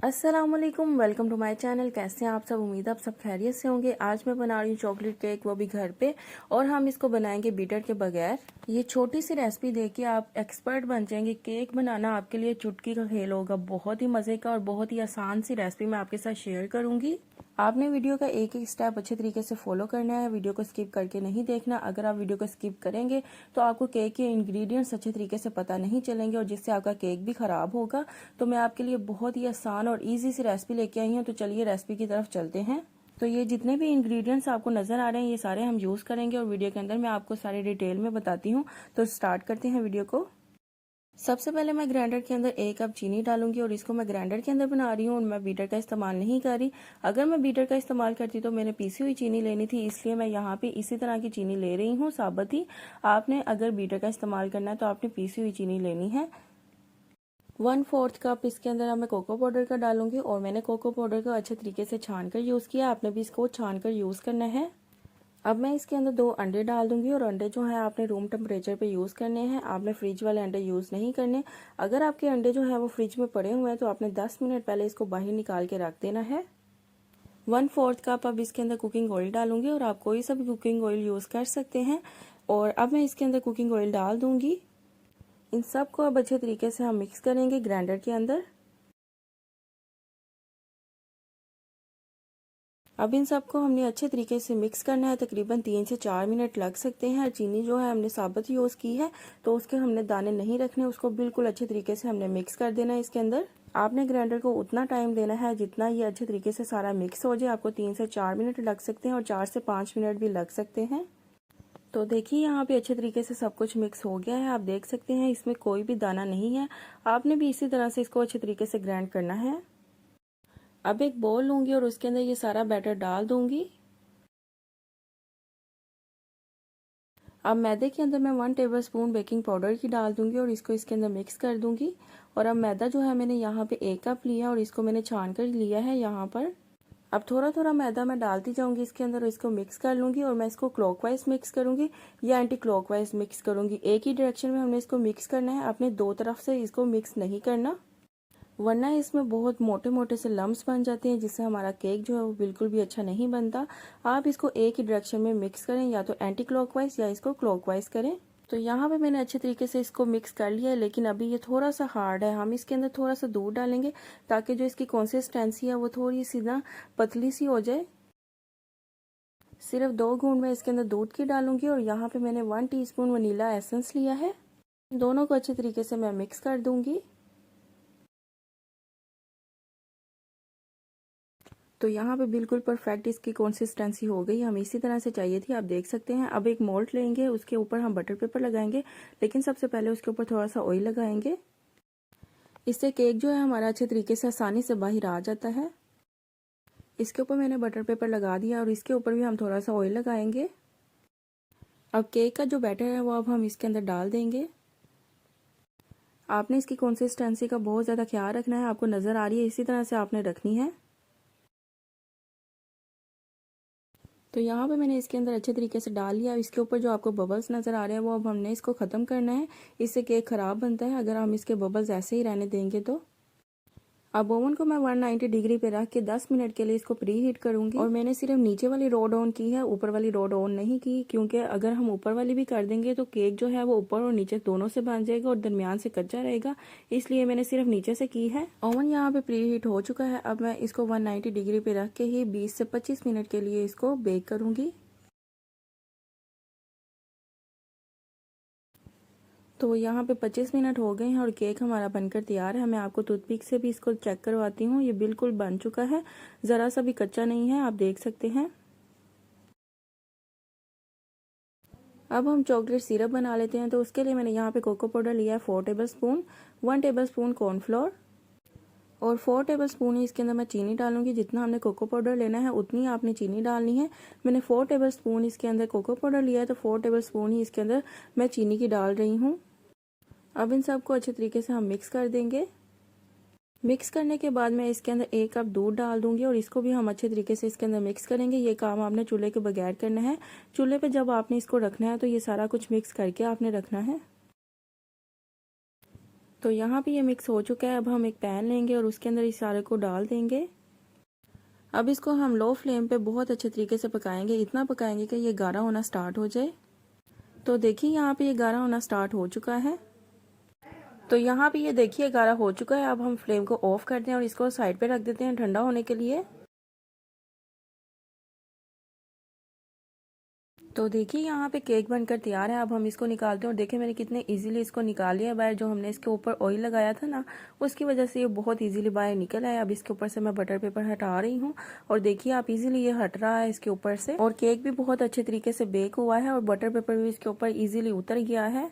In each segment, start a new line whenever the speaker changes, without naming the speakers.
अस्सलामुअलैकुम, welcome to my channel. कैसे हैं आप सब? उम्मीद है आप सब खैरियत से होंगे। आज मैं बना रही हूँ चॉकलेट केक, वो भी घर पे, और हम इसको बनाएंगे बीटर के बगैर। ये छोटी सी रेसिपी देखिए आप एक्सपर्ट बन जाएंगे। केक बनाना आपके लिए चुटकी का खेल होगा। बहुत ही मजे का और बहुत ही आसान सी रेसिपी मैं आपके साथ शेयर करूंगी। आपने वीडियो का एक एक स्टेप अच्छे तरीके से फॉलो करना है, वीडियो को स्किप करके नहीं देखना। अगर आप वीडियो को स्किप करेंगे तो आपको केक के इंग्रेडिएंट्स अच्छे तरीके से पता नहीं चलेंगे और जिससे आपका केक भी खराब होगा। तो मैं आपके लिए बहुत ही आसान और इजी सी रेसिपी लेके आई हूँ। तो चलिए रेसिपी की तरफ चलते हैं। तो ये जितने भी इंग्रेडिएंट्स आपको नजर आ रहे हैं ये सारे हम यूज करेंगे और वीडियो के अंदर मैं आपको सारे डिटेल में बताती हूँ। तो स्टार्ट करते हैं वीडियो को। सबसे पहले मैं ग्राइंडर के अंदर 1 कप चीनी डालूंगी और इसको मैं ग्राइंडर के अंदर बना रही हूँ और मैं बीटर का इस्तेमाल नहीं कर रही। अगर मैं बीटर का इस्तेमाल करती तो मैंने पीसी हुई चीनी लेनी थी, इसलिए मैं यहाँ पे इसी तरह की चीनी ले रही हूँ, साबुत ही। आपने अगर बीटर का इस्तेमाल करना है तो आपने पीसी हुई चीनी लेनी है। 1/4 कप इसके अंदर मैं कोको पाउडर का डालूंगी और मैंने कोको पाउडर को अच्छे तरीके से छान कर यूज़ किया। आपने भी इसको छान कर यूज़ करना है। अब मैं इसके अंदर 2 अंडे डाल दूंगी और अंडे जो है आपने रूम टेम्परेचर पे यूज़ करने हैं। आपने फ्रिज वाले अंडे यूज़ नहीं करने। अगर आपके अंडे जो है वो फ्रिज में पड़े हुए हैं तो आपने 10 मिनट पहले इसको बाहर निकाल के रख देना है। 1/4 कप अब इसके अंदर कुकिंग ऑयल डालूंगी और आप कोई सा भी कुकिंग ऑयल यूज़ कर सकते हैं। और अब मैं इसके अंदर कुकिंग ऑयल डाल दूंगी। इन सब को अब अच्छे तरीके से हम मिक्स करेंगे ग्राइंडर के अंदर। अब इन सबको हमने अच्छे तरीके से मिक्स करना है। तकरीबन 3 से 4 मिनट लग सकते हैं। चीनी जो है हमने साबुत यूज़ की है तो उसके हमने दाने नहीं रखने, उसको बिल्कुल अच्छे तरीके से हमने मिक्स कर देना है इसके अंदर। आपने ग्राइंडर को उतना टाइम देना है जितना ये अच्छे तरीके से सारा मिक्स हो जाए। आपको 3 से 4 मिनट लग सकते हैं और 4 से 5 मिनट भी लग सकते हैं। तो देखिए यहाँ पे अच्छे तरीके से सब कुछ मिक्स हो गया है। आप देख सकते हैं इसमें कोई भी दाना नहीं है। आपने भी इसी तरह से इसको अच्छे तरीके से ग्राइंड करना है। अब एक बोल लूंगी और उसके अंदर ये सारा बैटर डाल दूंगी। अब मैदे के अंदर मैं 1 टेबलस्पून बेकिंग पाउडर की डाल दूंगी और इसको इसके अंदर मिक्स कर दूंगी। और अब मैदा जो है मैंने यहाँ पे 1 कप लिया और इसको मैंने छान कर लिया है यहाँ पर। अब थोड़ा थोड़ा मैदा मैं डालती जाऊंगी इसके अंदर और इसको मिक्स कर लूंगी और मैं इसको क्लॉकवाइज मिक्स करूंगी या एंटी क्लॉकवाइज मिक्स करूंगी। एक ही डायरेक्शन में हमने इसको मिक्स करना है, अपने दो तरफ से इसको मिक्स नहीं करना, वरना इसमें बहुत मोटे मोटे से लम्स बन जाते हैं जिससे हमारा केक जो है वो बिल्कुल भी अच्छा नहीं बनता। आप इसको एक ही डायरेक्शन में मिक्स करें, या तो एंटी क्लॉकवाइज या इसको क्लॉकवाइज करें। तो यहाँ पे मैंने अच्छे तरीके से इसको मिक्स कर लिया है, लेकिन अभी ये थोड़ा सा हार्ड है। हम इसके अंदर थोड़ा सा दूध डालेंगे ताकि जो इसकी कंसिस्टेंसी है वो थोड़ी सी ना पतली सी हो जाए। सिर्फ 2 घूंट मैं इसके अंदर दूध की डालूंगी और यहाँ पे मैंने 1 टीस्पून वनीला एसेंस लिया है। दोनों को अच्छे तरीके से मैं मिक्स कर दूंगी। तो यहाँ पे बिल्कुल परफेक्ट इसकी कंसिस्टेंसी हो गई, हमें इसी तरह से चाहिए थी, आप देख सकते हैं। अब एक मोल्ड लेंगे, उसके ऊपर हम बटर पेपर लगाएंगे, लेकिन सबसे पहले उसके ऊपर थोड़ा सा ऑयल लगाएंगे। इससे केक जो है हमारा अच्छे तरीके से आसानी से बाहर आ जाता है। इसके ऊपर मैंने बटर पेपर लगा दिया और इसके ऊपर भी हम थोड़ा सा ऑयल लगाएंगे। अब केक का जो बैटर है वो अब हम इसके अंदर डाल देंगे। आपने इसकी कंसिस्टेंसी का बहुत ज़्यादा ख्याल रखना है, आपको नज़र आ रही है, इसी तरह से आपने रखनी है। तो यहाँ पे मैंने इसके अंदर अच्छे तरीके से डाल लिया। इसके ऊपर जो आपको बबल्स नज़र आ रहे हैं वो अब हमने इसको ख़त्म करना है, इससे केक ख़राब बनता है अगर हम इसके बबल्स ऐसे ही रहने देंगे तो। अब ओवन को मैं 190 डिग्री पे रख के 10 मिनट के लिए इसको प्री हीट करूंगी। और मैंने सिर्फ नीचे वाली रॉड ऑन की है, ऊपर वाली रॉड ऑन नहीं की, क्योंकि अगर हम ऊपर वाली भी कर देंगे तो केक जो है वो ऊपर और नीचे दोनों से बन जाएगा और दरमियान से कच्चा रहेगा, इसलिए मैंने सिर्फ नीचे से की है। ओवन यहाँ पे प्री हीट हो चुका है। अब मैं इसको 190 डिग्री पे रख के ही 20 से 25 मिनट के लिए इसको बेक करूंगी। तो यहाँ पे 25 मिनट हो गए हैं और केक हमारा बनकर तैयार है। मैं आपको टूथपिक से भी इसको चेक करवाती हूँ, ये बिल्कुल बन चुका है, ज़रा सा भी कच्चा नहीं है, आप देख सकते हैं। अब हम चॉकलेट सिरप बना लेते हैं। तो उसके लिए मैंने यहाँ पे कोको पाउडर लिया है 4 टेबलस्पून, 1 टेबलस्पून कॉर्नफ्लोर और 4 टेबलस्पून ही इसके अंदर मैं चीनी डालूंगी। जितना हमने कोको पाउडर लेना है उतनी आपने चीनी डालनी है। मैंने 4 टेबलस्पून इसके अंदर कोको पाउडर लिया है तो 4 टेबलस्पून ही इसके अंदर मैं चीनी की डाल रही हूँ। अब इन सबको अच्छे तरीके से हम मिक्स कर देंगे। मिक्स करने के बाद मैं इसके अंदर 1 कप दूध डाल दूंगी और इसको भी हम अच्छे तरीके से इसके अंदर मिक्स करेंगे। ये काम आपने चूल्हे के बगैर करना है। चूल्हे पे जब आपने इसको रखना है तो ये सारा कुछ मिक्स करके आपने रखना है। तो यहाँ पे ये मिक्स हो चुका है। अब हम एक पैन लेंगे और उसके अंदर इस सारे को डाल देंगे। अब इसको हम लो फ्लेम पे बहुत अच्छे तरीके से पकाएंगे, इतना पकाएंगे कि ये गाढ़ा होना स्टार्ट हो जाए। तो देखिए यहाँ पे ये गाढ़ा होना स्टार्ट हो चुका है। तो यहाँ पे ये देखिए गाढ़ा हो चुका है। अब हम फ्लेम को ऑफ कर दें और इसको साइड पे रख देते हैं ठंडा होने के लिए। तो देखिए यहाँ पे केक बनकर तैयार है। अब हम इसको निकालते हैं और देखिए मैंने कितने इजीली इसको निकाल लिया बाहर। जो हमने इसके ऊपर ऑयल लगाया था ना, उसकी वजह से ये बहुत इजीली बाहर निकल आया। अब इसके ऊपर से मैं बटर पेपर हटा रही हूँ और देखिए आप इजीली ये हट रहा है इसके ऊपर से। और केक भी बहुत अच्छे तरीके से बेक हुआ है और बटर पेपर भी इसके ऊपर इजीली उतर गया है।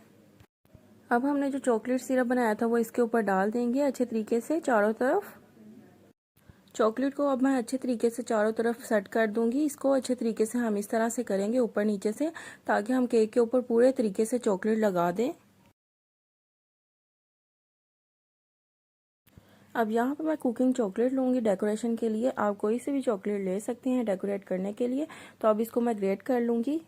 अब हमने जो चॉकलेट सिरप बनाया था वो इसके ऊपर डाल देंगे अच्छे तरीके से चारों तरफ। चॉकलेट को अब मैं अच्छे तरीके से चारों तरफ सेट कर दूंगी। इसको अच्छे तरीके से हम इस तरह से करेंगे ऊपर नीचे से, ताकि हम केक के ऊपर पूरे तरीके से चॉकलेट लगा दें। अब यहाँ पे मैं कुकिंग चॉकलेट लूँगी डेकोरेशन के लिए। आप कोई से भी चॉकलेट ले सकते हैं डेकोरेट करने के लिए। तो अब इसको मैं ग्रेट कर लूँगी।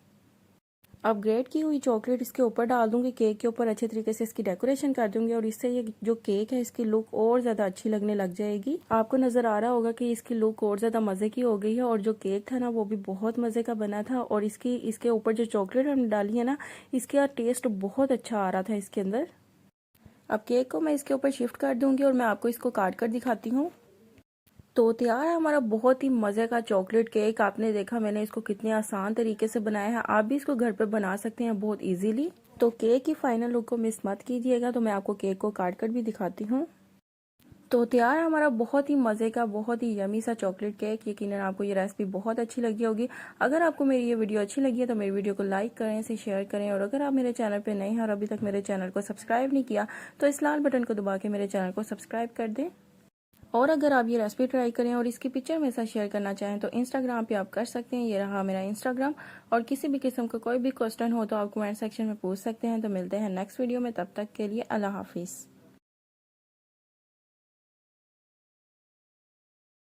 अब ग्रेट की हुई चॉकलेट इसके ऊपर डाल दूंगी, केक के ऊपर अच्छे तरीके से इसकी डेकोरेशन कर दूंगी और इससे ये जो केक है इसकी लुक और ज़्यादा अच्छी लगने लग जाएगी। आपको नज़र आ रहा होगा कि इसकी लुक और ज़्यादा मज़े की हो गई है और जो केक था ना वो भी बहुत मज़े का बना था। और इसके ऊपर जो चॉकलेट हमने डाली है ना, इसका टेस्ट बहुत अच्छा आ रहा था इसके अंदर। अब केक को मैं इसके ऊपर शिफ्ट कर दूंगी और मैं आपको इसको काट कर दिखाती हूँ। तो तैयार है हमारा बहुत ही मज़े का चॉकलेट केक। आपने देखा मैंने इसको कितने आसान तरीके से बनाया है। आप भी इसको घर पे बना सकते हैं बहुत इजीली। तो केक की फाइनल लुक को मिस मत कीजिएगा। तो मैं आपको केक को काट कर भी दिखाती हूँ। तो तैयार है हमारा बहुत ही मज़े का बहुत ही यमी सा चॉकलेट केक। यकीनन आपको ये रेसिपी बहुत अच्छी लगी होगी। अगर आपको मेरी ये वीडियो अच्छी लगी है तो मेरी वीडियो को लाइक करें, इसे शेयर करें। और अगर आप मेरे चैनल पे नए हैं और अभी तक मेरे चैनल को सब्सक्राइब नहीं किया तो इस लाल बटन को दबा के मेरे चैनल को सब्सक्राइब कर दें। और अगर आप ये रेसिपी ट्राई करें और इसकी पिक्चर मेरे साथ शेयर करना चाहें तो इंस्टाग्राम पे आप कर सकते हैं। ये रहा मेरा इंस्टाग्राम। और किसी भी किस्म का कोई भी क्वेश्चन हो तो आप कमेंट सेक्शन में पूछ सकते हैं। तो मिलते हैं नेक्स्ट वीडियो में, तब तक के लिए अल्लाह हाफिज़।